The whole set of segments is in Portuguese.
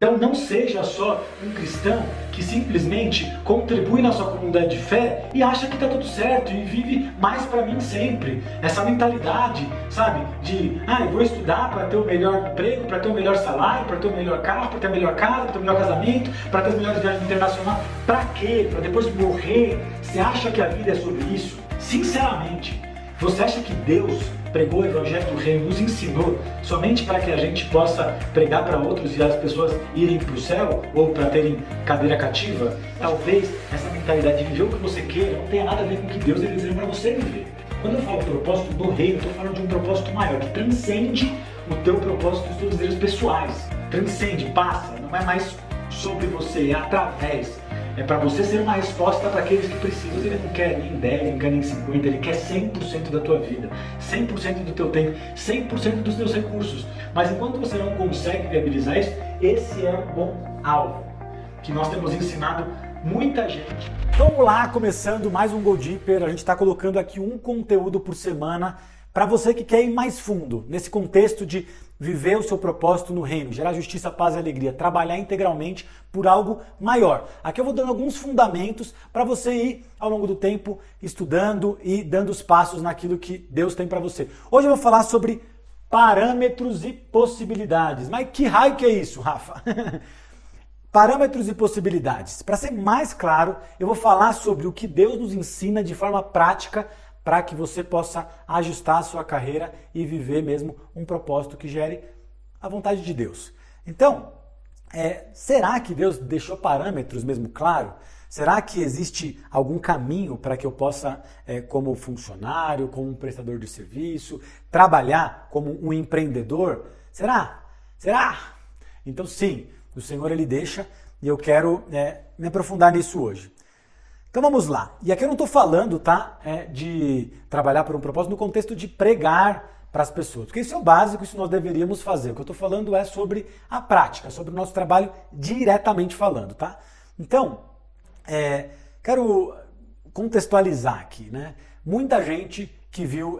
Então não seja só um cristão que simplesmente contribui na sua comunidade de fé e acha que está tudo certo e vive mais para mim sempre. Essa mentalidade, sabe, de eu vou estudar para ter o melhor emprego, para ter o melhor salário, para ter o melhor carro, para ter a melhor casa, para ter o melhor casamento, para ter as melhores viagens internacionais. Para quê? Para depois morrer? Você acha que a vida é sobre isso? Sinceramente, você acha que Deus pregou o Evangelho do Reino, nos ensinou somente para que a gente possa pregar para outros e as pessoas irem para o céu ou para terem cadeira cativa? Talvez essa mentalidade de viver o que você queira não tenha nada a ver com o que Deus deseja para você viver. Quando eu falo propósito do reino, eu estou falando de um propósito maior, que transcende o teu propósito e os teus desejos pessoais. Transcende, passa, não é mais sobre você, é através. É para você ser uma resposta para aqueles que precisam. Ele não quer nem 10, não quer nem 50, ele quer 100% da tua vida, 100% do teu tempo, 100% dos teus recursos. Mas enquanto você não consegue viabilizar isso, esse é um bom alvo que nós temos ensinado muita gente. Vamos lá, começando mais um Go Deeper. A gente está colocando aqui um conteúdo por semana para você que quer ir mais fundo nesse contexto de viver o seu propósito no reino, gerar justiça, paz e alegria, trabalhar integralmente por algo maior. Aqui eu vou dando alguns fundamentos para você ir ao longo do tempo estudando e dando os passos naquilo que Deus tem para você. Hoje eu vou falar sobre parâmetros e possibilidades. Mas que raio que é isso, Rafa? Parâmetros e possibilidades. Para ser mais claro, eu vou falar sobre o que Deus nos ensina de forma prática para que você possa ajustar a sua carreira e viver mesmo um propósito que gere a vontade de Deus. Então, será que Deus deixou parâmetros mesmo claro? Será que existe algum caminho para que eu possa, como funcionário, como um prestador de serviço, trabalhar como um empreendedor? Será? Será? Então sim, o Senhor ele deixa e eu quero me aprofundar nisso hoje. Então vamos lá. E aqui eu não estou falando, tá, de trabalhar por um propósito no contexto de pregar para as pessoas, porque isso é o básico, isso nós deveríamos fazer. O que eu estou falando é sobre a prática, sobre o nosso trabalho diretamente falando, tá? Então, quero contextualizar aqui, né? Muita gente que viu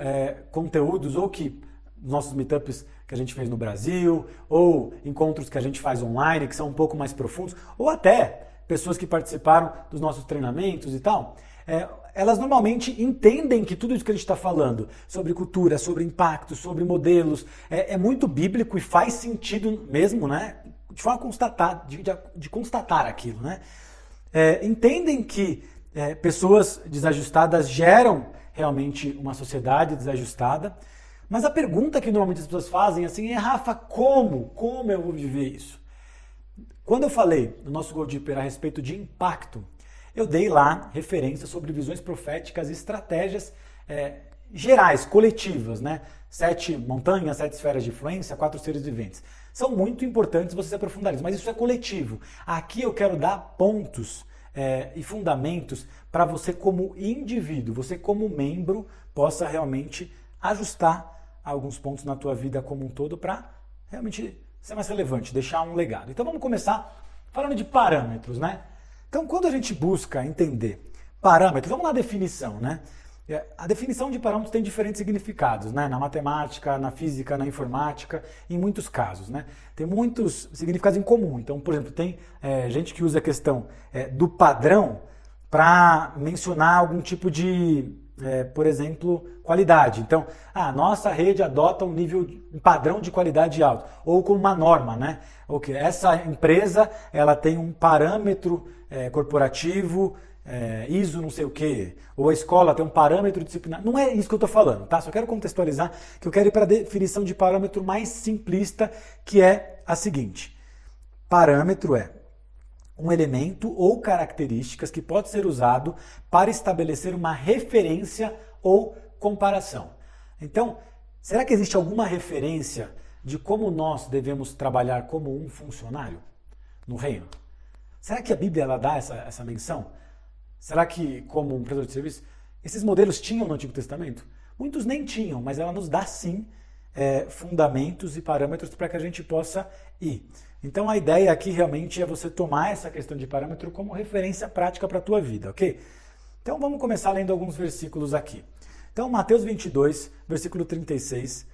conteúdos ou que nossos meetups que a gente fez no Brasil, ou encontros que a gente faz online, que são um pouco mais profundos, ou até pessoas que participaram dos nossos treinamentos e tal, elas normalmente entendem que tudo isso que a gente está falando, sobre cultura, sobre impacto, sobre modelos, é muito bíblico e faz sentido mesmo, né? De forma de constatar aquilo, né? Entendem que pessoas desajustadas geram realmente uma sociedade desajustada, mas a pergunta que normalmente as pessoas fazem assim Rafa, como eu vou viver isso? Quando eu falei no nosso Go Deeper a respeito de impacto, eu dei lá referências sobre visões proféticas e estratégias gerais, coletivas, né? 7 montanhas, 7 esferas de influência, 4 seres viventes. São muito importantes você se aprofundar nisso, mas isso é coletivo. Aqui eu quero dar pontos e fundamentos para você como indivíduo, você como membro, possa realmente ajustar alguns pontos na tua vida como um todo para realmente ser mais relevante, deixar um legado. Então vamos começar falando de parâmetros, né? Então quando a gente busca entender parâmetros, vamos na definição, né? A definição de parâmetros tem diferentes significados, né? Na matemática, na física, na informática, em muitos casos, né? Tem muitos significados em comum. Então, por exemplo, tem gente que usa a questão do padrão para mencionar algum tipo de, por exemplo, qualidade. Então, a nossa rede adota um padrão de qualidade alto, ou como uma norma, né? Okay, essa empresa ela tem um parâmetro corporativo, ISO não sei o quê, ou a escola tem um parâmetro disciplinar. Não é isso que eu estou falando, tá? Só quero contextualizar que eu quero ir para a definição de parâmetro mais simplista, que é a seguinte. Parâmetro é um elemento ou características que pode ser usado para estabelecer uma referência ou comparação. Então, será que existe alguma referência de como nós devemos trabalhar como um funcionário no reino? Será que a Bíblia ela dá essa menção? Será que, como um prestador de serviço, esses modelos tinham no Antigo Testamento? Muitos nem tinham, mas ela nos dá sim fundamentos e parâmetros para que a gente possa ir. Então a ideia aqui realmente é você tomar essa questão de parâmetro como referência prática para a tua vida, ok? Então vamos começar lendo alguns versículos aqui. Então Mateus 22, versículo 36,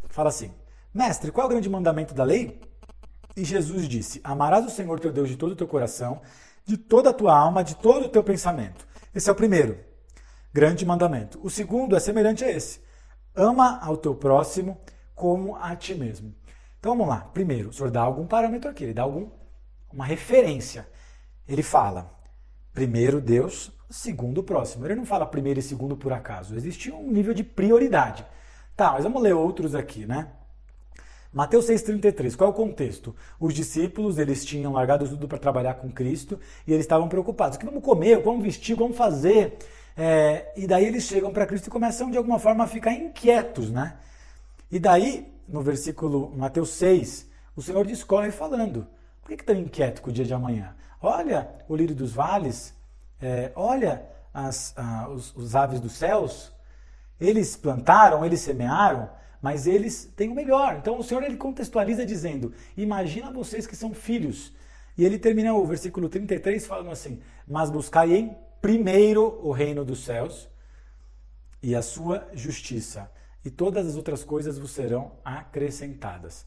fala assim: Mestre, qual é o grande mandamento da lei? E Jesus disse: amarás o Senhor teu Deus de todo o teu coração, de toda a tua alma, de todo o teu pensamento. Esse é o primeiro grande mandamento. O segundo é semelhante a esse: ama ao teu próximo como a ti mesmo. Então vamos lá. Primeiro, o Senhor dá algum parâmetro aqui, ele dá uma referência. Ele fala primeiro Deus, segundo o próximo. Ele não fala primeiro e segundo por acaso. Existe um nível de prioridade. Tá, mas vamos ler outros aqui, né? Mateus 6,33, qual é o contexto? Os discípulos, eles tinham largado tudo para trabalhar com Cristo e eles estavam preocupados. O que vamos comer, vamos vestir, vamos fazer? E daí eles chegam para Cristo e começam de alguma forma a ficar inquietos, né? E daí, no versículo Mateus 6, o Senhor discorre falando: por que estão inquietos com o dia de amanhã? Olha o lírio dos vales, olha os aves dos céus, eles plantaram, eles semearam, mas eles têm o melhor. Então o Senhor ele contextualiza dizendo: imagina vocês que são filhos. E ele termina o versículo 33 falando assim: mas buscai em primeiro o reino dos céus e a sua justiça, e todas as outras coisas vos serão acrescentadas.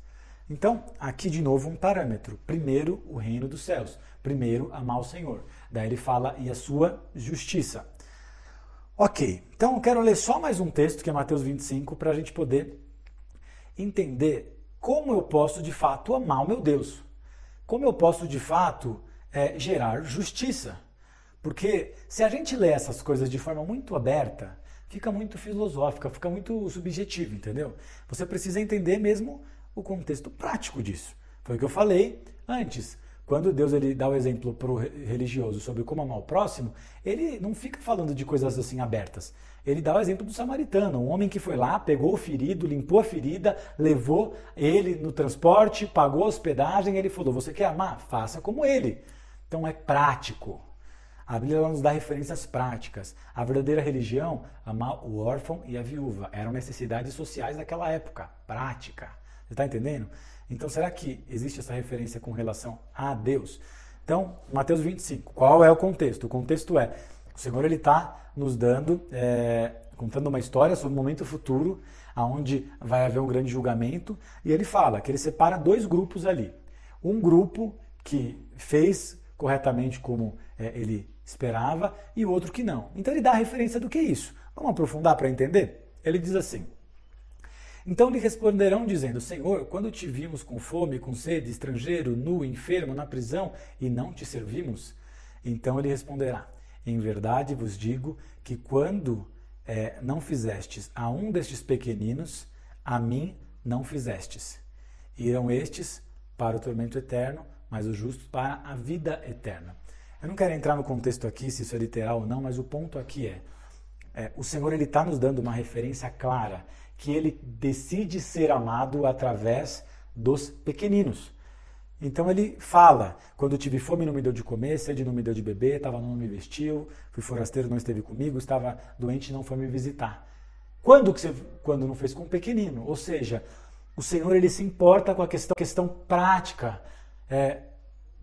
Então, aqui de novo um parâmetro. Primeiro o reino dos céus. Primeiro amar o Senhor. Daí ele fala: e a sua justiça. Ok, então eu quero ler só mais um texto, que é Mateus 25, para a gente poder entender como eu posso de fato amar o meu Deus. Como eu posso de fato gerar justiça. Porque se a gente lê essas coisas de forma muito aberta, fica muito filosófica, fica muito subjetivo, entendeu? Você precisa entender mesmo o contexto prático disso. Foi o que eu falei antes. Quando Deus ele dá o exemplo para o religioso sobre como amar o próximo, ele não fica falando de coisas assim abertas. Ele dá o exemplo do samaritano, um homem que foi lá, pegou o ferido, limpou a ferida, levou ele no transporte, pagou a hospedagem, ele falou: você quer amar? Faça como ele. Então é prático. A Bíblia nos dá referências práticas. A verdadeira religião, amar o órfão e a viúva, eram necessidades sociais daquela época, prática. Você está entendendo? Então, será que existe essa referência com relação a Deus? Então, Mateus 25, qual é o contexto? O contexto é: o Senhor está nos dando, contando uma história sobre um momento futuro, onde vai haver um grande julgamento, e ele fala que ele separa dois grupos ali. Um grupo que fez corretamente como ele esperava, e o outro que não. Então, ele dá a referência do que é isso. Vamos aprofundar para entender? Ele diz assim: então lhe responderão dizendo: Senhor, quando te vimos com fome, com sede, estrangeiro, nu, enfermo, na prisão, e não te servimos? Então ele responderá: em verdade vos digo que quando não fizestes a um destes pequeninos, a mim não fizestes. Irão estes para o tormento eterno, mas os justos para a vida eterna. Eu não quero entrar no contexto aqui, se isso é literal ou não, mas o ponto aqui o Senhor está nos dando uma referência clara, que ele decide ser amado através dos pequeninos. Então ele fala: quando tive fome não me deu de comer, sede não me deu de beber, estava nu não me vestiu, fui forasteiro não esteve comigo, estava doente não foi me visitar. Quando não fez com um pequenino? Ou seja, o Senhor ele se importa com a questão prática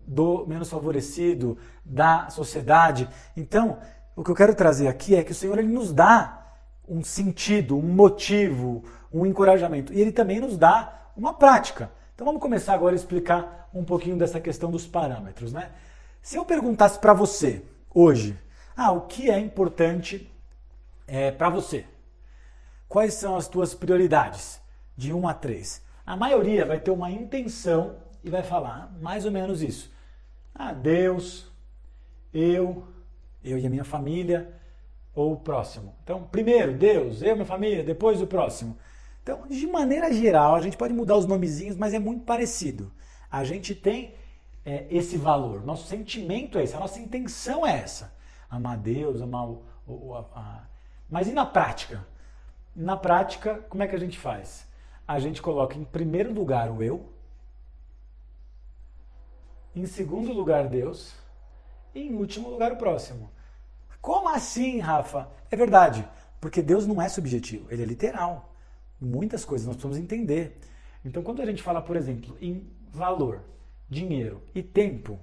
do menos favorecido, da sociedade. Então, o que eu quero trazer aqui é que o Senhor ele nos dá um sentido, um motivo, um encorajamento. E ele também nos dá uma prática. Então vamos começar agora a explicar um pouquinho dessa questão dos parâmetros, né? Se eu perguntasse para você hoje, o que é importante para você? Quais são as tuas prioridades? De 1 a 3. A maioria vai ter uma intenção e vai falar mais ou menos isso. Deus, eu e a minha família, ou o próximo. Então, primeiro Deus, eu, minha família, depois o próximo. Então, de maneira geral, a gente pode mudar os nomezinhos, mas é muito parecido. A gente tem esse valor, nosso sentimento é esse, a nossa intenção é essa. Amar Deus, amar Mas e na prática? Na prática, como é que a gente faz? A gente coloca em primeiro lugar o eu, em segundo lugar Deus, e em último lugar o próximo. Como assim, Rafa? É verdade, porque Deus não é subjetivo, ele é literal. Muitas coisas nós precisamos entender. Então, quando a gente fala, por exemplo, em valor, dinheiro e tempo,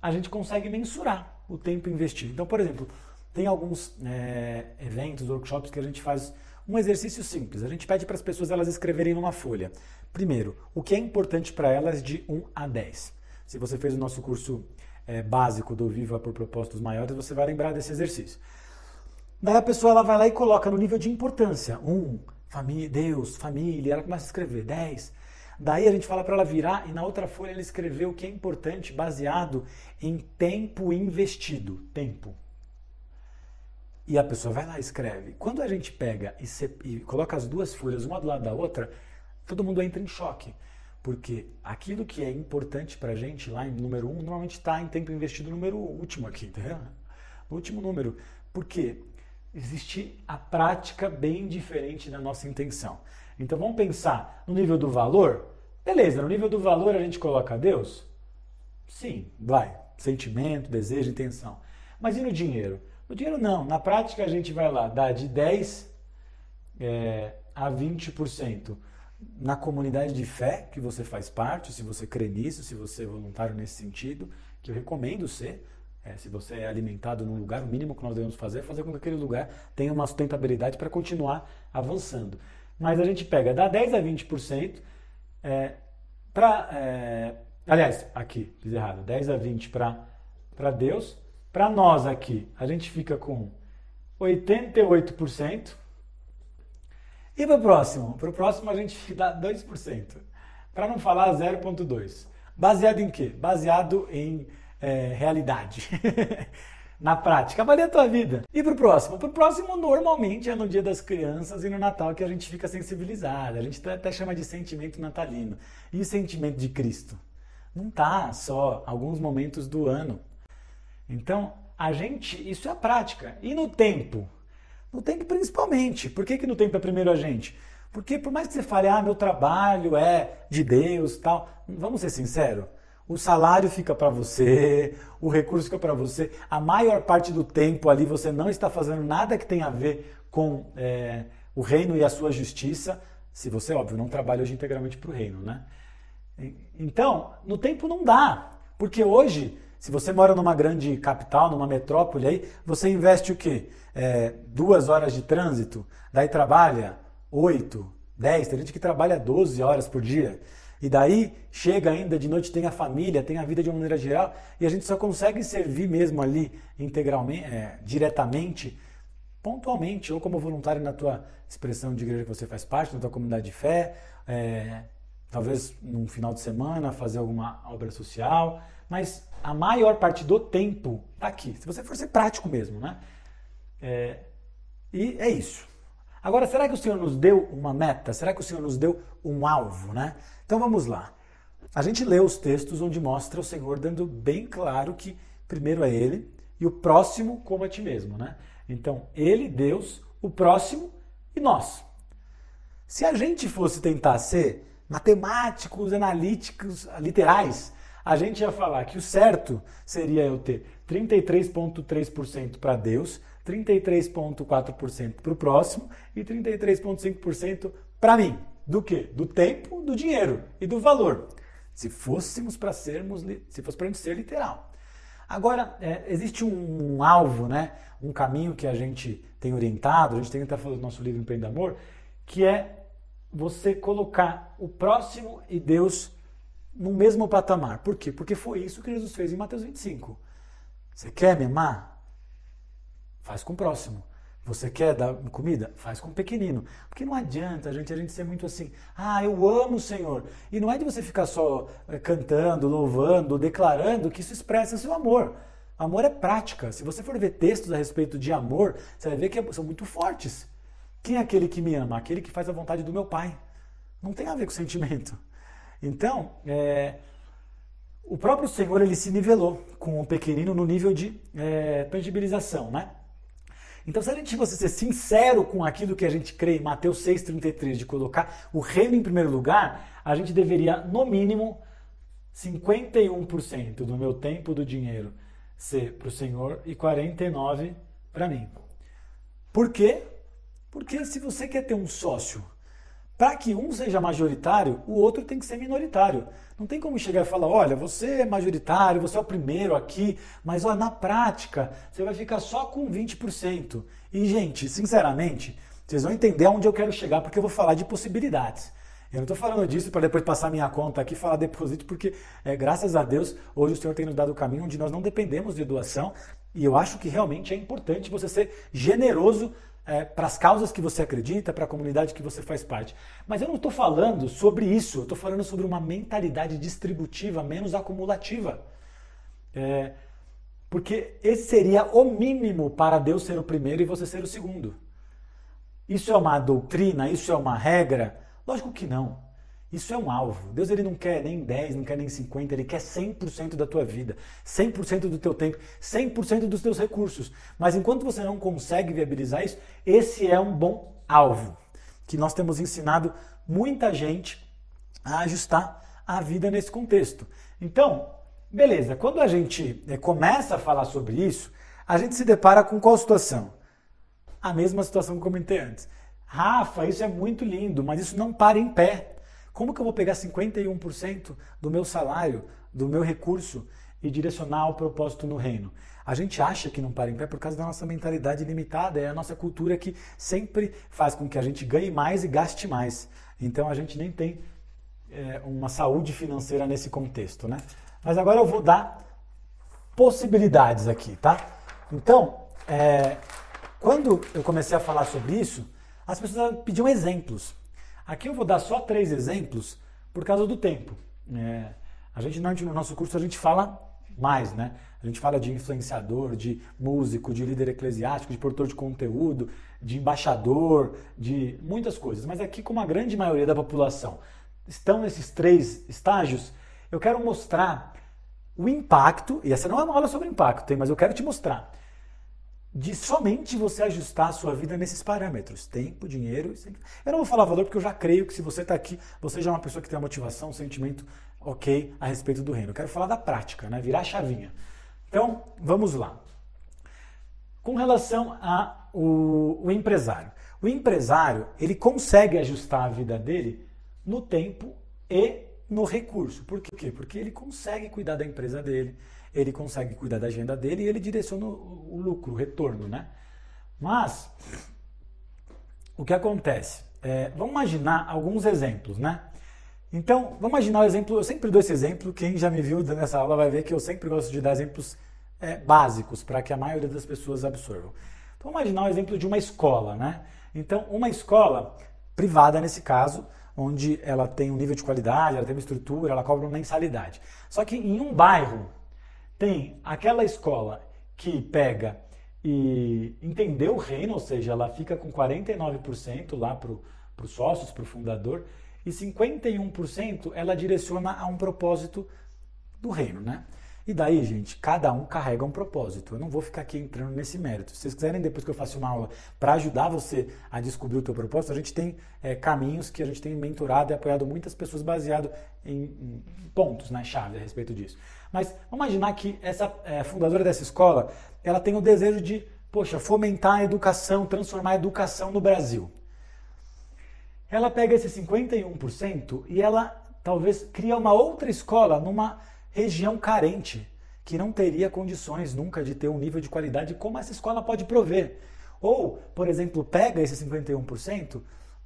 a gente consegue mensurar o tempo investido. Então, por exemplo, tem alguns eventos, workshops que a gente faz Um exercício simples. A gente pede para as pessoas elas escreverem numa folha. Primeiro, o que é importante para elas de 1 a 10. Se você fez o nosso curso básico do Viva por Propósitos Maiores, você vai lembrar desse exercício. Daí a pessoa ela vai lá e coloca no nível de importância. 1, família, Deus, família, ela começa a escrever. 10. Daí a gente fala para ela virar e na outra folha ela escrever o que é importante baseado em tempo investido. Tempo. E a pessoa vai lá e escreve. Quando a gente pega e coloca as duas folhas uma do lado da outra, todo mundo entra em choque. Porque aquilo que é importante pra gente lá em número 1, normalmente está em tempo investido no número último aqui, entendeu? No último número. Por quê? Existe a prática bem diferente da nossa intenção. Então vamos pensar no nível do valor? Beleza, no nível do valor a gente coloca Deus? Sim, vai. Sentimento, desejo, intenção. Mas e no dinheiro? No dinheiro não. Na prática a gente vai lá, dá de 10 a 20%. Na comunidade de fé que você faz parte, se você crê nisso, se você é voluntário nesse sentido, que eu recomendo ser, se você é alimentado num lugar, o mínimo que nós devemos fazer é fazer com que aquele lugar tenha uma sustentabilidade para continuar avançando. Mas a gente pega, dá 10 a 20%, aliás, aqui, fiz errado, 10 a 20% para Deus, para nós aqui, a gente fica com 88%, e para o próximo? Para o próximo a gente dá 2%. Para não falar 0,2%. Baseado em quê? Baseado em realidade. Na prática. Avalia a tua vida. E para o próximo? Para o próximo, normalmente, é no Dia das Crianças e no Natal que a gente fica sensibilizado. A gente até chama de sentimento natalino. E o sentimento de Cristo? Não tá só alguns momentos do ano. Então, isso é a prática. E no tempo? No tempo principalmente. Por que no tempo é primeiro a gente? Porque por mais que você fale, meu trabalho é de Deus, tal, vamos ser sinceros, o salário fica para você, o recurso fica para você, a maior parte do tempo ali você não está fazendo nada que tenha a ver com o reino e a sua justiça, se você, óbvio, não trabalha hoje integralmente para o reino, né? Então, no tempo não dá, porque hoje, se você mora numa grande capital, numa metrópole, aí você investe o quê? 2 horas de trânsito, daí trabalha 8, 10, tem gente que trabalha 12 horas por dia, e daí chega ainda de noite, tem a família, tem a vida de uma maneira geral, e a gente só consegue servir mesmo ali integralmente, diretamente, pontualmente, ou como voluntário na tua expressão de igreja que você faz parte, na tua comunidade de fé, talvez num final de semana fazer alguma obra social, mas a maior parte do tempo está aqui, se você for ser prático mesmo, né? E é isso. Agora, será que o Senhor nos deu uma meta? Será que o Senhor nos deu um alvo, né? Então vamos lá. A gente lê os textos onde mostra o Senhor dando bem claro que primeiro é Ele e o próximo como a ti mesmo, né? Então, Ele, Deus, o próximo e nós. Se a gente fosse tentar ser matemáticos, analíticos, literais, a gente ia falar que o certo seria eu ter 33,3% para Deus, 33,4% para o próximo e 33,5% para mim. Do quê? Do tempo, do dinheiro e do valor. Se fosse para a gente ser literal. Agora, existe um alvo, né? Um caminho que a gente tem orientado, a gente tem até falado no nosso livro Empreenda Amor, que é você colocar o próximo e Deus no mesmo patamar. Por quê? Porque foi isso que Jesus fez em Mateus 25. Você quer me amar? Faz com o próximo. Você quer dar comida? Faz com o pequenino. Porque não adianta a gente ser muito assim, eu amo o Senhor. E não é de você ficar só cantando, louvando, declarando que isso expressa seu amor. Amor é prática. Se você for ver textos a respeito de amor, você vai ver que são muito fortes. Quem é aquele que me ama? Aquele que faz a vontade do meu Pai. Não tem a ver com sentimento. Então, o próprio Senhor ele se nivelou com o pequenino no nível de tangibilização, né? Então, se a gente fosse ser sincero com aquilo que a gente crê em Mateus 6,33, de colocar o reino em primeiro lugar, a gente deveria, no mínimo, 51% do meu tempo, do dinheiro, ser para o Senhor e 49% para mim. Por quê? Porque se você quer ter um sócio, para que um seja majoritário, o outro tem que ser minoritário. Não tem como chegar e falar, olha, você é majoritário, você é o primeiro aqui, mas na prática você vai ficar só com 20%. E, gente, sinceramente, Vocês vão entender aonde eu quero chegar, porque eu vou falar de possibilidades. Eu não estou falando disso para depois passar minha conta aqui e falar deposito, porque graças a Deus, hoje o Senhor tem nos dado o caminho onde nós não dependemos de doação, e eu acho que realmente é importante você ser generoso para as causas que você acredita, para a comunidade que você faz parte. Mas eu não estou falando sobre isso, eu estou falando sobre uma mentalidade distributiva, menos acumulativa. Porque esse seria o mínimo para Deus ser o primeiro e você ser o segundo. Isso é uma doutrina? Isso é uma regra? Lógico que não. Isso é um alvo. Deus ele não quer nem 10, não quer nem 50, ele quer 100% da tua vida, 100% do teu tempo, 100% dos teus recursos. Mas enquanto você não consegue viabilizar isso, esse é um bom alvo, que nós temos ensinado muita gente a ajustar a vida nesse contexto. Então, beleza, quando a gente começa a falar sobre isso, a gente se depara com qual situação? A mesma situação que eu comentei antes. Rafa, isso é muito lindo, mas isso não para em pé. Como que eu vou pegar 51% do meu salário, do meu recurso e direcionar ao propósito no reino? A gente acha que não para em pé por causa da nossa mentalidade limitada, é a nossa cultura que sempre faz com que a gente ganhe mais e gaste mais. Então a gente nem tem uma saúde financeira nesse contexto, né? Mas agora eu vou dar possibilidades aqui, tá? Então, quando eu comecei a falar sobre isso, as pessoas pediam exemplos. Aqui eu vou dar só 3 exemplos por causa do tempo. A gente, no nosso curso, a gente fala mais, né? A gente fala de influenciador, de músico, de líder eclesiástico, de produtor de conteúdo, de embaixador, de muitas coisas. Mas aqui, como a grande maioria da população estão nesses 3 estágios, eu quero mostrar o impacto, e essa não é uma aula sobre impacto, mas eu quero te mostrar, de somente você ajustar a sua vida nesses parâmetros. Tempo, dinheiro... Eu não vou falar valor porque eu já creio que se você está aqui, você já é uma pessoa que tem uma motivação, um sentimento ok a respeito do reino. Eu quero falar da prática, né? Virar a chavinha. Então, vamos lá. Com relação ao empresário. O empresário, ele consegue ajustar a vida dele no tempo e no recurso. Por quê? Porque ele consegue cuidar da empresa dele, ele consegue cuidar da agenda dele e ele direciona o lucro, o retorno, né? Mas, o que acontece? Vamos imaginar alguns exemplos, né? Então, vamos imaginar o exemplo, eu sempre dou esse exemplo, quem já me viu nessa aula vai ver que eu sempre gosto de dar exemplos básicos para que a maioria das pessoas absorvam. Então, vamos imaginar o exemplo de uma escola, né? Então, uma escola privada nesse caso, onde ela tem um nível de qualidade, ela tem uma estrutura, ela cobra uma mensalidade. Só que em um bairro, tem aquela escola que pega e entendeu o reino, ou seja, ela fica com 49% lá para os sócios, para o fundador, e 51% ela direciona a um propósito do reino, né? E daí, gente, cada um carrega um propósito. Eu não vou ficar aqui entrando nesse mérito. Se vocês quiserem, depois que eu faço uma aula para ajudar você a descobrir o teu propósito, a gente tem caminhos que a gente tem mentorado e apoiado muitas pessoas baseado em pontos, né, chave a respeito disso. Mas vamos imaginar que essa fundadora dessa escola, ela tem o desejo de, fomentar a educação, transformar a educação no Brasil. Ela pega esse 51% e ela talvez cria uma outra escola numa região carente, que não teria condições nunca de ter um nível de qualidade como essa escola pode prover. Ou, por exemplo, pega esse 51%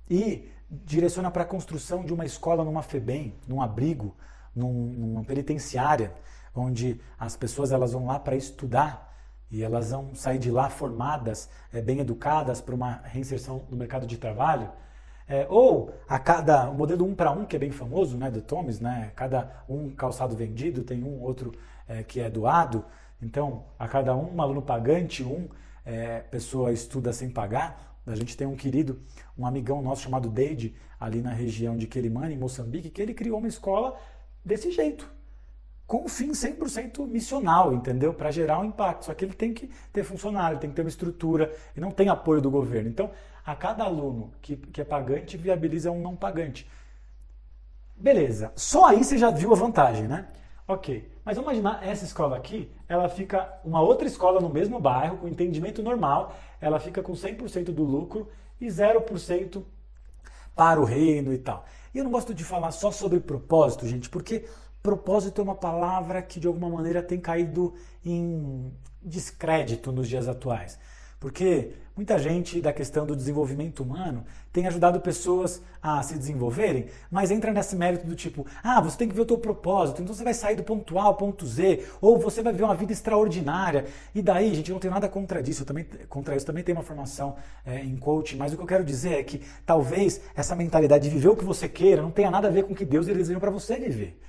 e direciona para a construção de uma escola numa FEBEM, num abrigo, numa penitenciária, onde as pessoas elas vão lá para estudar e elas vão sair de lá formadas, bem educadas para uma reinserção no mercado de trabalho. Ou o modelo 1 para 1, que é bem famoso, né, do Thomas, né, cada um calçado vendido, tem um outro que é doado, então a cada um aluno pagante, pessoa estuda sem pagar. A gente tem um querido, um amigão nosso chamado Deide, ali na região de Quelimane, em Moçambique, que ele criou uma escola desse jeito, com um fim 100% missional, entendeu? Para gerar um impacto. Só que ele tem que ter funcionário, tem que ter uma estrutura e não tem apoio do governo. Então, a cada aluno que é pagante, viabiliza um não pagante. Beleza. Só aí você já viu a vantagem, né? Ok. Mas vamos imaginar essa escola aqui, ela fica uma outra escola no mesmo bairro, com entendimento normal, ela fica com 100% do lucro e 0% para o reino e tal. E eu não gosto de falar só sobre propósito, gente, porque propósito é uma palavra que de alguma maneira tem caído em descrédito nos dias atuais. Porque muita gente da questão do desenvolvimento humano tem ajudado pessoas a se desenvolverem, mas entra nesse mérito do tipo, você tem que ver o teu propósito, então você vai sair do ponto A ao ponto Z, ou você vai viver uma vida extraordinária. E daí, gente, eu não tenho nada contra isso, contra isso também tenho uma formação em coaching, mas o que eu quero dizer é que talvez essa mentalidade de viver o que você queira não tenha nada a ver com o que Deus deseja para você viver.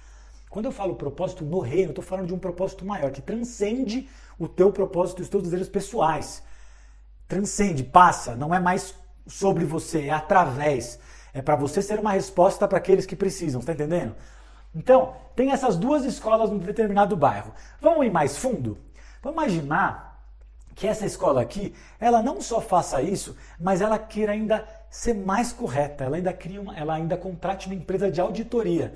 Quando eu falo propósito no reino, eu estou falando de um propósito maior, que transcende o teu propósito e os teus desejos pessoais. Transcende, passa, não é mais sobre você, é através. É para você ser uma resposta para aqueles que precisam, está entendendo? Então, tem essas duas escolas num determinado bairro. Vamos ir mais fundo? Vamos imaginar que essa escola aqui, ela não só faça isso, mas ela queira ainda ser mais correta, ela ainda contrate uma empresa de auditoria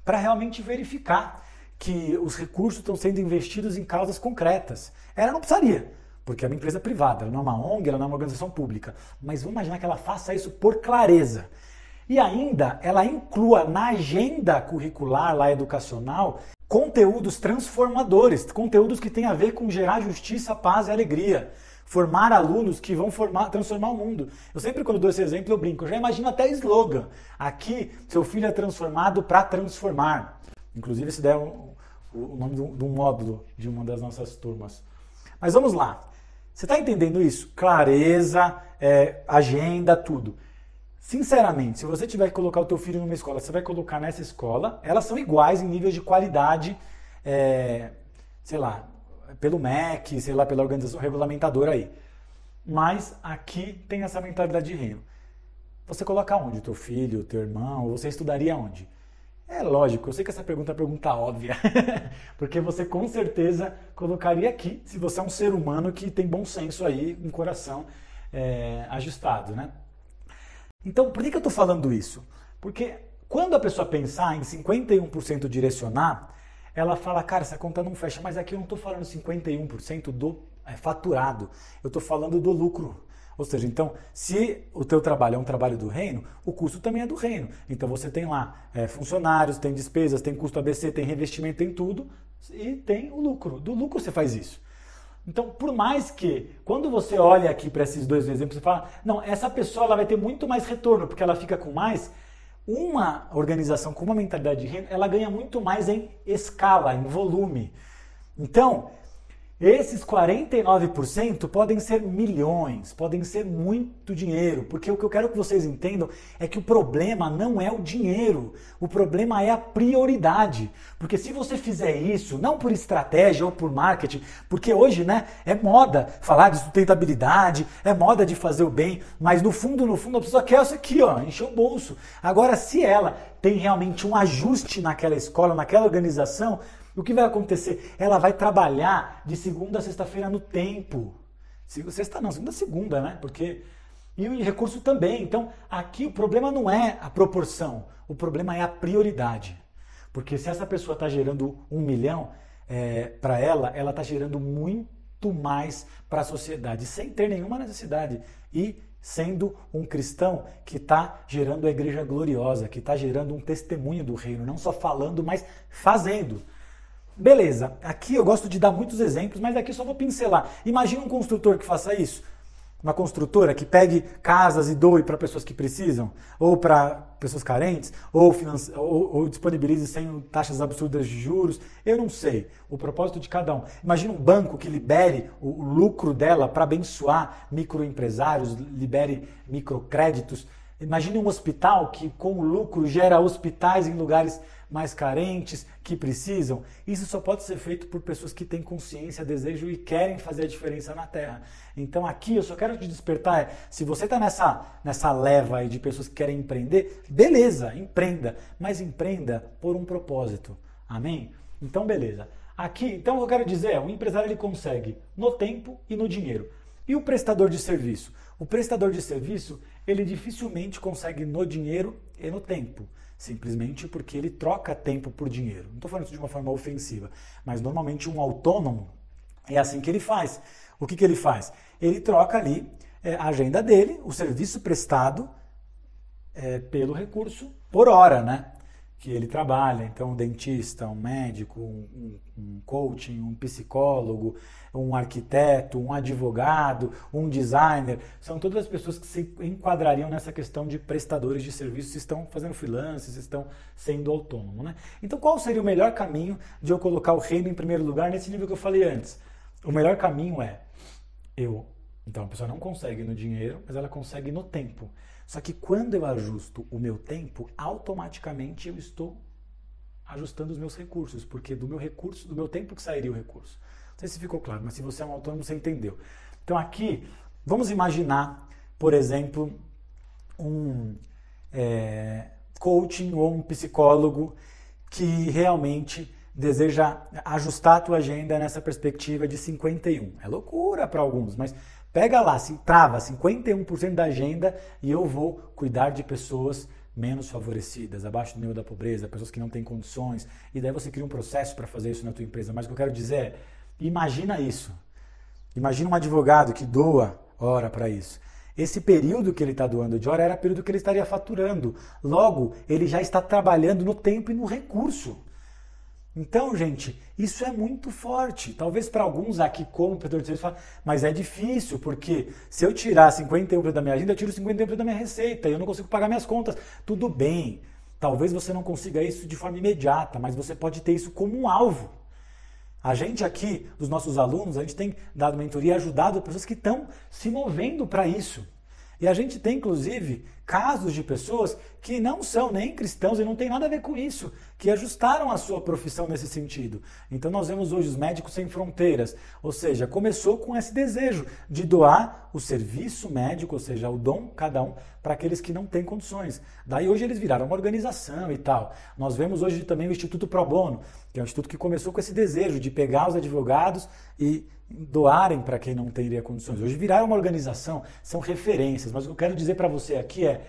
para realmente verificar que os recursos estão sendo investidos em causas concretas. Ela não precisaria, porque é uma empresa privada, ela não é uma ONG, ela não é uma organização pública. Mas vamos imaginar que ela faça isso por clareza. E ainda ela inclua na agenda curricular lá educacional conteúdos transformadores, conteúdos que têm a ver com gerar justiça, paz e alegria. Formar alunos que vão transformar o mundo. Eu sempre, quando dou esse exemplo, eu brinco. Eu já imagino até slogan. Aqui, seu filho é transformado para transformar. Inclusive, esse daí é o nome de um módulo de uma das nossas turmas. Mas vamos lá. Você está entendendo isso? Clareza, agenda, tudo. Sinceramente, se você tiver que colocar o teu filho numa escola, você vai colocar nessa escola, elas são iguais em níveis de qualidade, sei lá, pelo MEC, sei lá, pela organização regulamentadora aí. Mas aqui tem essa mentalidade de reino. Você coloca onde o teu filho, o teu irmão, ou você estudaria onde? É lógico, eu sei que essa pergunta é uma pergunta óbvia, porque você com certeza colocaria aqui, se você é um ser humano que tem bom senso aí, um coração ajustado, né? Então, por que eu estou falando isso? Porque quando a pessoa pensar em 51% direcionar, ela fala, cara, essa conta não fecha, mas aqui eu não estou falando 51% do faturado, eu estou falando do lucro. Ou seja, então, se o teu trabalho é um trabalho do reino, o custo também é do reino. Então você tem lá funcionários, tem despesas, tem custo ABC, tem revestimento, tem tudo, e tem o lucro. Do lucro você faz isso. Então, por mais que, quando você olha aqui para esses dois exemplos, você fala, não, essa pessoa ela vai ter muito mais retorno, porque ela fica com mais. Uma organização com uma mentalidade de reino, ela ganha muito mais em escala, em volume. Então, esses 49% podem ser milhões, podem ser muito dinheiro, porque o que eu quero que vocês entendam é que o problema não é o dinheiro, o problema é a prioridade. Porque se você fizer isso, não por estratégia ou por marketing, porque hoje, né, é moda falar de sustentabilidade, é moda de fazer o bem, mas no fundo a pessoa quer isso aqui, ó, encher o bolso. Agora, se ela tem realmente um ajuste naquela escola, naquela organização, o que vai acontecer? Ela vai trabalhar de segunda a sexta-feira no tempo. Segunda a segunda, né? E o recurso também. Então, aqui o problema não é a proporção, o problema é a prioridade. Porque se essa pessoa está gerando 1 milhão para ela está gerando muito mais para a sociedade, sem ter nenhuma necessidade. E sendo um cristão que está gerando a igreja gloriosa, que está gerando um testemunho do reino, não só falando, mas fazendo. Beleza, aqui eu gosto de dar muitos exemplos, mas aqui eu só vou pincelar. Imagina um construtor que faça isso. Uma construtora que pegue casas e doe para pessoas que precisam, ou para pessoas carentes, ou disponibilize sem taxas absurdas de juros. Eu não sei o propósito de cada um. Imagina um banco que libere o lucro dela para abençoar microempresários, libere microcréditos. Imagine um hospital que com o lucro gera hospitais em lugares mais carentes, que precisam. Isso só pode ser feito por pessoas que têm consciência, desejo e querem fazer a diferença na Terra. Então aqui eu só quero te despertar, se você está nessa leva aí de pessoas que querem empreender, beleza, empreenda, mas empreenda por um propósito. Amém? Então beleza. Aqui, então eu quero dizer, o empresário ele consegue no tempo e no dinheiro. E o prestador de serviço? O prestador de serviço, ele dificilmente consegue no dinheiro e no tempo. Simplesmente porque ele troca tempo por dinheiro. Não estou falando isso de uma forma ofensiva, mas normalmente um autônomo é assim que ele faz. O que ele faz? Ele troca ali a agenda dele, o serviço prestado pelo recurso por hora, né? que ele trabalha. Então, um dentista, um médico, um coaching, um psicólogo, um arquiteto, um advogado, um designer, são todas as pessoas que se enquadrariam nessa questão de prestadores de serviços, estão fazendo freelance, estão sendo autônomos, né? Então, qual seria o melhor caminho de eu colocar o reino em primeiro lugar nesse nível que eu falei antes? O melhor caminho é então a pessoa não consegue no dinheiro, mas ela consegue no tempo. Só que quando eu ajusto o meu tempo, automaticamente eu estou ajustando os meus recursos, porque do meu tempo que sairia o recurso. Não sei se ficou claro, mas se você é um autônomo, você entendeu. Então aqui, vamos imaginar, por exemplo, um coaching ou um psicólogo que realmente deseja ajustar a tua agenda nessa perspectiva de 51. É loucura para alguns, mas pega lá, trava 51% da agenda e eu vou cuidar de pessoas menos favorecidas, abaixo do nível da pobreza, pessoas que não têm condições, e daí você cria um processo para fazer isso na tua empresa. Mas o que eu quero dizer é, imagina isso. Imagina um advogado que doa hora para isso. Esse período que ele está doando de hora era o período que ele estaria faturando. Logo, ele já está trabalhando no tempo e no recurso. Então, gente, isso é muito forte. Talvez para alguns aqui, como prestador de serviço, mas é difícil, porque se eu tirar 51% da minha agenda, eu tiro 51% da minha receita e eu não consigo pagar minhas contas. Tudo bem, talvez você não consiga isso de forma imediata, mas você pode ter isso como um alvo. A gente aqui, dos nossos alunos, a gente tem dado mentoria e ajudado pessoas que estão se movendo para isso. E a gente tem, inclusive, casos de pessoas que não são nem cristãos e não tem nada a ver com isso, que ajustaram a sua profissão nesse sentido. Então nós vemos hoje os Médicos Sem Fronteiras, ou seja, começou com esse desejo de doar o serviço médico, ou seja, o dom, cada um, para aqueles que não têm condições. Daí hoje eles viraram uma organização e tal. Nós vemos hoje também o Instituto Pro Bono, que é um instituto que começou com esse desejo de pegar os advogados e doarem para quem não teria condições. Hoje viraram uma organização, são referências, mas o que eu quero dizer para você aqui é,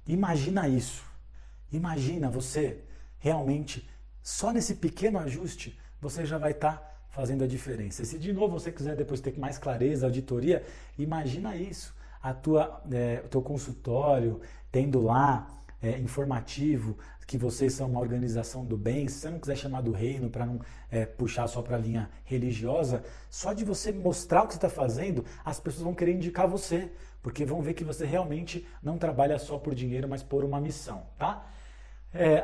imagina isso, imagina você realmente, só nesse pequeno ajuste, você já vai estar fazendo a diferença. E se de novo você quiser depois ter mais clareza, auditoria, imagina isso, o teu consultório tendo lá informativo, que vocês são uma organização do bem, se você não quiser chamar do reino para não puxar só para a linha religiosa, só de você mostrar o que você está fazendo, as pessoas vão querer indicar você, porque vão ver que você realmente não trabalha só por dinheiro, mas por uma missão, tá?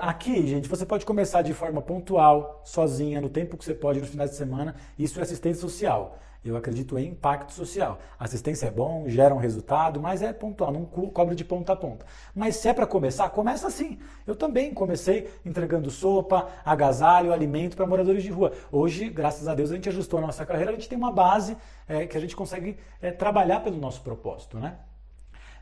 Aqui, gente, você pode começar de forma pontual, sozinha, no tempo que você pode, no final de semana, isso é assistência social. Eu acredito em impacto social. Assistência é bom, gera um resultado, mas é pontual, não cobre de ponta a ponta. Mas se é para começar, começa assim. Eu também comecei entregando sopa, agasalho, alimento para moradores de rua. Hoje, graças a Deus, a gente ajustou a nossa carreira, a gente tem uma base que a gente consegue trabalhar pelo nosso propósito, né?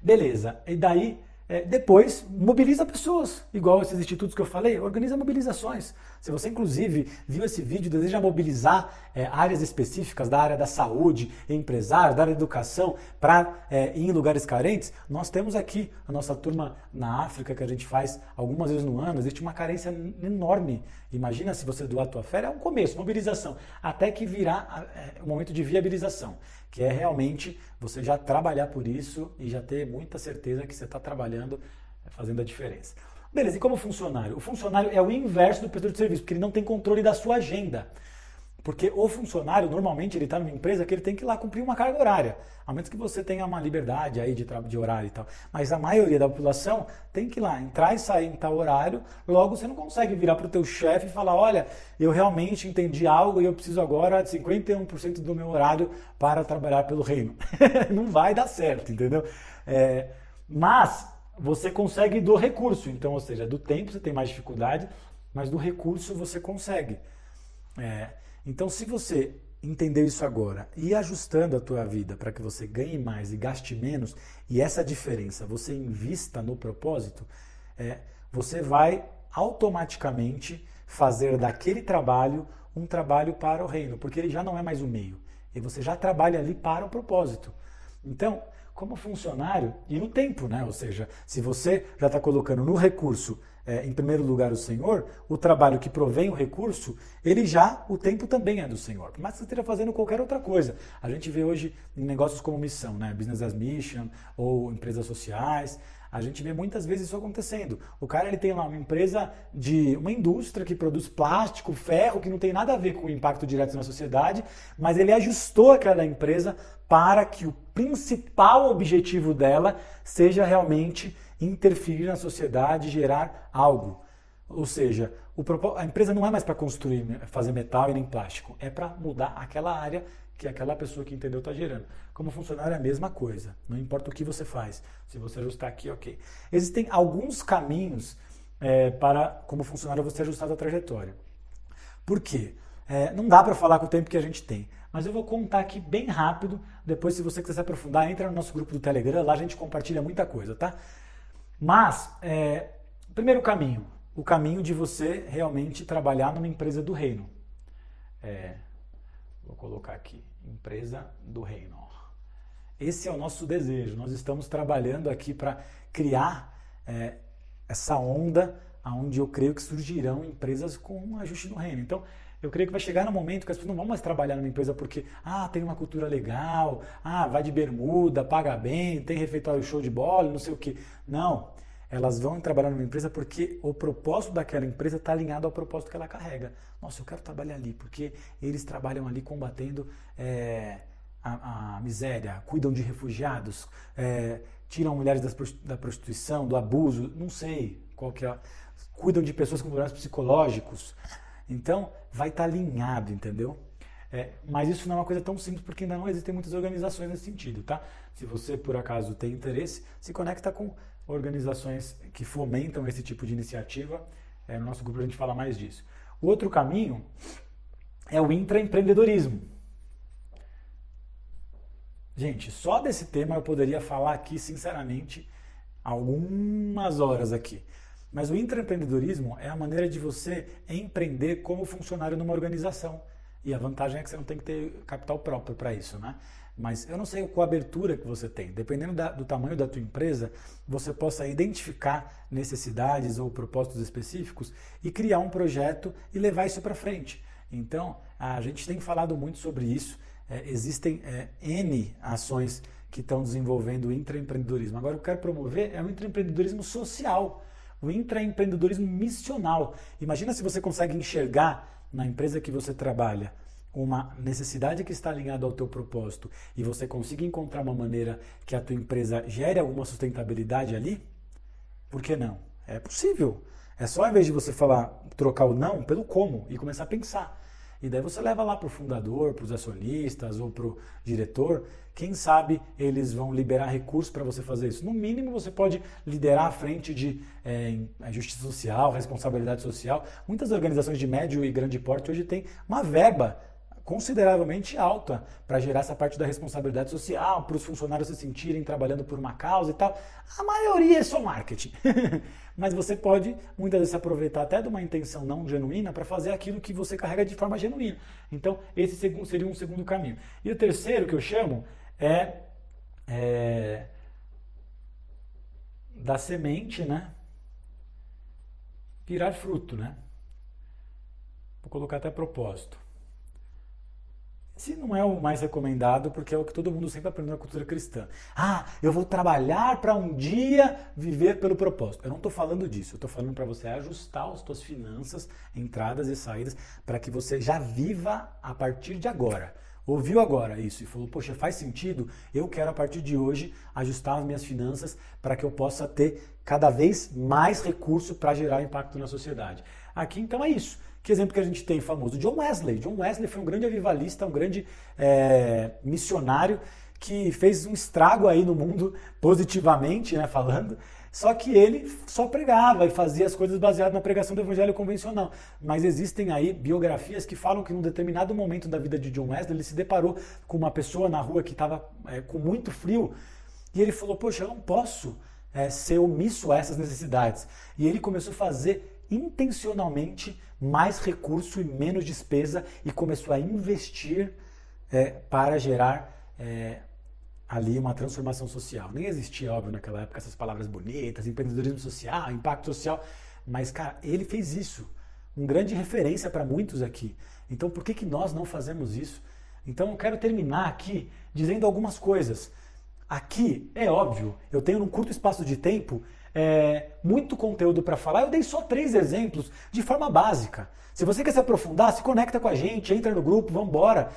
Beleza, e daí... depois, mobiliza pessoas, igual esses institutos que eu falei, organiza mobilizações. Se você, inclusive, viu esse vídeo e deseja mobilizar áreas específicas da área da saúde, empresários, da área da educação, para ir em lugares carentes, nós temos aqui a nossa turma na África, que a gente faz algumas vezes no ano, existe uma carência enorme. Imagina se você doar a tua fé, é um começo, mobilização, até que virá o momento de viabilização, que é realmente você já trabalhar por isso e já ter muita certeza que você está trabalhando, fazendo a diferença. Beleza, e como funcionário? O funcionário é o inverso do prestador de serviço, porque ele não tem controle da sua agenda. Porque o funcionário, normalmente, ele está numa empresa que ele tem que ir lá cumprir uma carga horária, a menos que você tenha uma liberdade aí de horário e tal. Mas a maioria da população tem que ir lá, entrar e sair em tal horário, logo você não consegue virar para o teu chefe e falar, olha, eu realmente entendi algo e eu preciso agora de 51% do meu horário para trabalhar pelo reino. Não vai dar certo, entendeu? Mas você consegue do recurso, então, ou seja, do tempo você tem mais dificuldade, mas do recurso você consegue. Então, se você entender isso agora e ir ajustando a tua vida para que você ganhe mais e gaste menos, e essa diferença você invista no propósito, você vai automaticamente fazer daquele trabalho um trabalho para o reino, porque ele já não é mais o meio, e você já trabalha ali para o propósito. Então, como funcionário, e no tempo, né? Ou seja, se você já está colocando no recurso em primeiro lugar o Senhor, o trabalho que provém o recurso, o tempo também é do Senhor. Por mais que você esteja fazendo qualquer outra coisa. A gente vê hoje em negócios como missão, né? Business as mission ou empresas sociais. A gente vê muitas vezes isso acontecendo. O cara ele tem lá uma indústria que produz plástico, ferro, que não tem nada a ver com o impacto direto na sociedade, mas ele ajustou aquela empresa para que o principal objetivo dela seja realmente interferir na sociedade e gerar algo. Ou seja, a empresa não é mais para construir, fazer metal e nem plástico, é para mudar aquela área que aquela pessoa que entendeu está gerando. Como funcionário é a mesma coisa, não importa o que você faz, se você ajustar aqui, ok. Existem alguns caminhos para, como funcionário, você ajustar a trajetória. Por quê? Não dá para falar com o tempo que a gente tem, mas eu vou contar aqui bem rápido, depois se você quiser se aprofundar, entra no nosso grupo do Telegram, lá a gente compartilha muita coisa, tá? Mas, primeiro caminho, o caminho de você realmente trabalhar numa empresa do reino. Vou colocar aqui, empresa do reino. Esse é o nosso desejo, nós estamos trabalhando aqui para criar essa onda onde eu creio que surgirão empresas com um ajuste no reino. Então, eu creio que vai chegar no momento que as pessoas não vão mais trabalhar numa empresa porque, tem uma cultura legal, vai de bermuda, paga bem, tem refeitório show de bola, não sei o quê. Não, elas vão trabalhar numa empresa porque o propósito daquela empresa está alinhado ao propósito que ela carrega. Nossa, eu quero trabalhar ali porque eles trabalham ali combatendo a miséria, cuidam de refugiados, tiram mulheres da prostituição, do abuso, não sei qual que é, cuidam de pessoas com problemas psicológicos. Então, vai estar alinhado, entendeu? Mas isso não é uma coisa tão simples porque ainda não existem muitas organizações nesse sentido, tá? Se você, por acaso, tem interesse, se conecta com organizações que fomentam esse tipo de iniciativa. No nosso grupo a gente fala mais disso. O outro caminho é o intraempreendedorismo. Gente, só desse tema eu poderia falar aqui, sinceramente, algumas horas aqui. Mas o intraempreendedorismo é a maneira de você empreender como funcionário numa organização. E a vantagem é que você não tem que ter capital próprio para isso, né? Mas eu não sei qual a abertura que você tem. Dependendo do tamanho da tua empresa, você possa identificar necessidades ou propósitos específicos e criar um projeto e levar isso para frente. Então, a gente tem falado muito sobre isso. Existem N ações que estão desenvolvendo o intraempreendedorismo. Agora, o que eu quero promover é o intraempreendedorismo social, o intraempreendedorismo missional. Imagina se você consegue enxergar na empresa que você trabalha uma necessidade que está alinhada ao teu propósito e você consiga encontrar uma maneira que a tua empresa gere alguma sustentabilidade ali, por que não? É possível. É só, ao invés de você trocar o não pelo como e começar a pensar. E daí você leva lá para o fundador, para os acionistas ou para o diretor. Quem sabe eles vão liberar recursos para você fazer isso. No mínimo você pode liderar a frente de justiça social, responsabilidade social. Muitas organizações de médio e grande porte hoje têm uma verba consideravelmente alta para gerar essa parte da responsabilidade social, para os funcionários se sentirem trabalhando por uma causa e tal. A maioria é só marketing. Mas você pode, muitas vezes, se aproveitar até de uma intenção não genuína para fazer aquilo que você carrega de forma genuína. Então, esse seria um segundo caminho. E o terceiro que eu chamo da semente, né? Virar fruto, né? Vou colocar até propósito. Esse não é o mais recomendado, porque é o que todo mundo sempre aprendeu na cultura cristã. Eu vou trabalhar para um dia viver pelo propósito. Eu não estou falando disso, eu estou falando para você ajustar as suas finanças, entradas e saídas, para que você já viva a partir de agora. Ouviu agora isso e falou, poxa, faz sentido? Eu quero a partir de hoje ajustar as minhas finanças para que eu possa ter cada vez mais recurso para gerar impacto na sociedade. Aqui então é isso. Que exemplo que a gente tem famoso? John Wesley. John Wesley foi um grande avivalista, um grande missionário que fez um estrago aí no mundo positivamente, né, falando. Só que ele só pregava e fazia as coisas baseadas na pregação do evangelho convencional. Mas existem aí biografias que falam que num determinado momento da vida de John Wesley ele se deparou com uma pessoa na rua que estava com muito frio e ele falou, poxa, eu não posso ser omisso a essas necessidades. E ele começou a fazer intencionalmente mais recurso e menos despesa e começou a investir para gerar ali uma transformação social. Nem existia, óbvio, naquela época essas palavras bonitas, empreendedorismo social, impacto social, mas, cara, ele fez isso. Um grande referência para muitos aqui. Então, por que nós não fazemos isso? Então, eu quero terminar aqui dizendo algumas coisas. aqui é óbvio, eu tenho num curto espaço de tempo muito conteúdo para falar, eu dei só 3 exemplos de forma básica. Se você quer se aprofundar, se conecta com a gente, entra no grupo, vamos embora.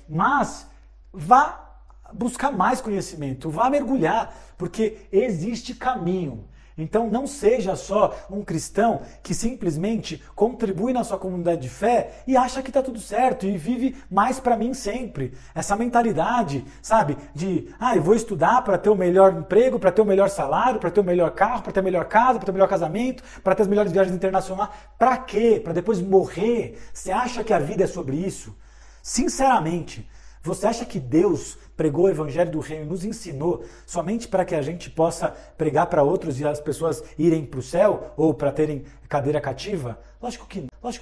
Mas vá buscar mais conhecimento, vá mergulhar, porque existe caminho. Então não seja só um cristão que simplesmente contribui na sua comunidade de fé e acha que está tudo certo e vive mais para mim sempre. Essa mentalidade, sabe, de eu vou estudar para ter o melhor emprego, para ter o melhor salário, para ter o melhor carro, para ter a melhor casa, para ter o melhor casamento, para ter as melhores viagens internacionais. Para quê? Para depois morrer? Você acha que a vida é sobre isso? Sinceramente, você acha que Deus pregou o Evangelho do Reino e nos ensinou somente para que a gente possa pregar para outros e as pessoas irem para o céu ou para terem cadeira cativa? Lógico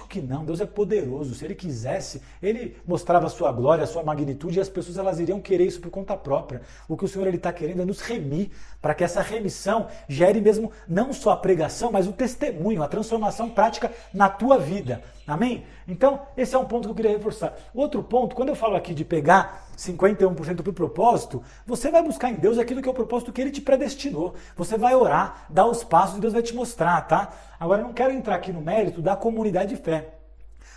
que não. Deus é poderoso. Se Ele quisesse, Ele mostrava a sua glória, a sua magnitude e as pessoas elas iriam querer isso por conta própria. O que o Senhor está querendo é nos remir para que essa remissão gere mesmo não só a pregação, mas o testemunho, a transformação prática na tua vida. Amém? Então, esse é um ponto que eu queria reforçar. Outro ponto, quando eu falo aqui de pegar 51% para o propósito, você vai buscar em Deus aquilo que é o propósito que Ele te predestinou. Você vai orar, dar os passos e Deus vai te mostrar, tá? Agora, eu não quero entrar aqui no mérito da comunidade de fé.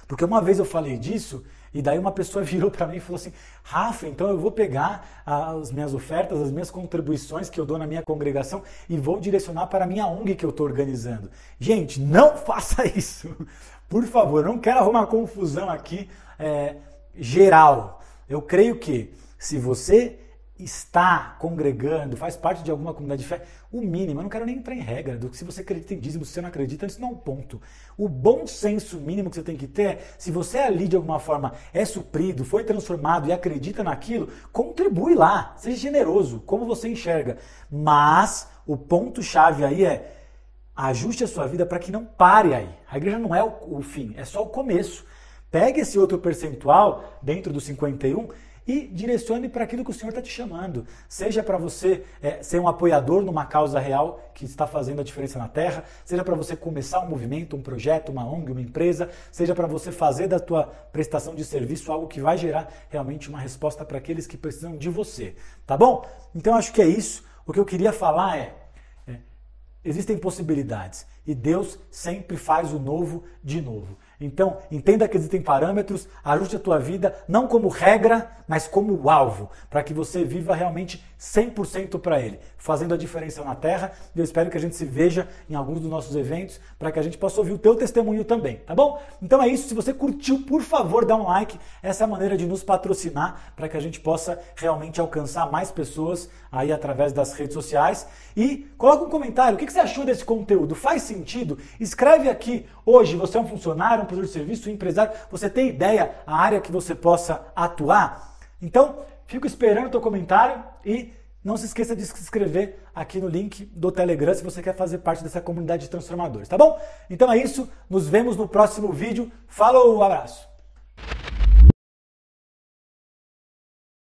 Porque uma vez eu falei disso, e daí uma pessoa virou para mim e falou assim: Rafa, então eu vou pegar as minhas ofertas, as minhas contribuições que eu dou na minha congregação e vou direcionar para a minha ONG que eu estou organizando. Gente, não faça isso. Por favor, eu não quero arrumar confusão aqui geral. Eu creio que se você está congregando, faz parte de alguma comunidade de fé, o mínimo, eu não quero nem entrar em regra do que se você acredita em dízimo, se você não acredita, isso não é um ponto. O bom senso mínimo que você tem que ter é, se você ali de alguma forma é suprido, foi transformado e acredita naquilo, contribui lá, seja generoso, como você enxerga. Mas o ponto-chave aí é, ajuste a sua vida para que não pare aí. A igreja não é o fim, é só o começo. Pegue esse outro percentual dentro do 51 e direcione para aquilo que o Senhor está te chamando. Seja para você ser um apoiador numa causa real que está fazendo a diferença na Terra, seja para você começar um movimento, um projeto, uma ONG, uma empresa, seja para você fazer da tua prestação de serviço algo que vai gerar realmente uma resposta para aqueles que precisam de você. Tá bom? Então acho que é isso. O que eu queria falar existem possibilidades e Deus sempre faz o novo de novo. Então, entenda que existem parâmetros, ajuste a tua vida, não como regra, mas como alvo, para que você viva realmente 100% para Ele, fazendo a diferença na Terra. E eu espero que a gente se veja em alguns dos nossos eventos, para que a gente possa ouvir o teu testemunho também, tá bom? Então é isso, se você curtiu, por favor, dá um like, essa é a maneira de nos patrocinar, para que a gente possa realmente alcançar mais pessoas aí através das redes sociais. E coloca um comentário, o que você achou desse conteúdo? Faz sentido? Escreve aqui, hoje você é um funcionário, um prestador de serviço, um empresário, você tem ideia a área que você possa atuar? Então, fico esperando o teu comentário e não se esqueça de se inscrever aqui no link do Telegram se você quer fazer parte dessa comunidade de transformadores, tá bom? Então é isso, nos vemos no próximo vídeo. Falou, abraço!